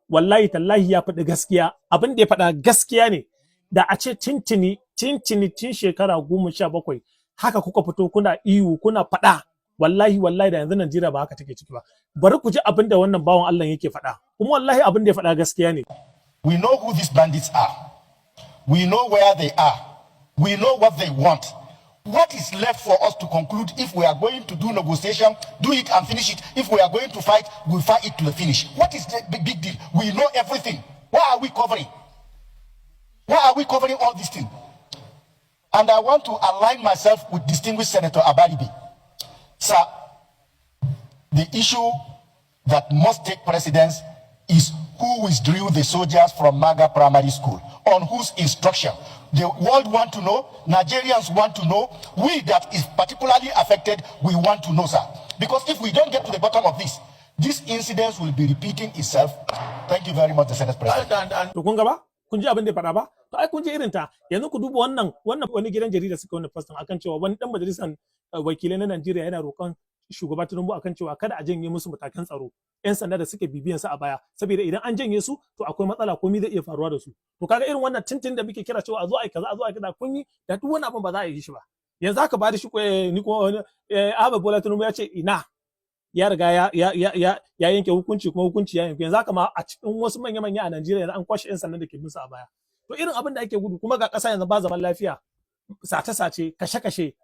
wallahi tallahi ya faɗi gaskiya, abin da ya faɗa gaskiya ne. Da a ce tintini tun shekara 17 haka kuka fito kuna iyu kuna faɗa, wallahi da yanzu Najeriya ba haka take ciki ba. Bari ku ji abin da wannan bawan Allah yake faɗa, kuma wallahi abin da ya faɗa gaskiya ne. We know who these bandits are. We know where they are. We know what they want. What is left for us to conclude? If we are going to do negotiation, do it and finish it. If we are going to fight, we'll fight it to the finish. What is the big deal? We know everything. Why are we covering? Why are we covering all these things? And I want to align myself with distinguished Senator Abaribe. Sir, the issue that must take precedence is who withdrew the soldiers from Maga Primary School, on whose instruction. The world want to know, Nigerians want to know, we that is particularly affected, we want to know, sir. Because if we don't get to the bottom of this incident will be repeating itself. Thank you very much, the Senate President. To kun gaba? Kun ji abin da ya faɗa ba? To ai kun ji irin ta. Yanzu ku duba wannan wani gidan jarida suka wani postin akan cewa wani dan majalisar wakilai na Najeriya yana roƙon shugaba Tinubu akan cewa kada a janye musu matakan tsaro. 'Yan sanda da suke bibiyan su a baya, saboda idan an janye su to akwai matsala, komai zai iya faruwa da su. To kaga irin wannan tintin da muke kira cewa a zo ai kaza, a zo ai kaza, kun yi da duk wani abin ba za a yi shi ba. Yanzu aka ba da shi ni ko Ahmed Bola Tinubu ya ce ina ya riga ya yanke hukunci, kuma hukunci ya yanke. Yanzu haka ma a cikin wasu manya a Najeriya an kwashe 'yan sanda da ke bin su a baya. To irin abin da ake gudu, kuma ga ƙasa yanzu ba zaman lafiya, sace-sace, kashe-kashe,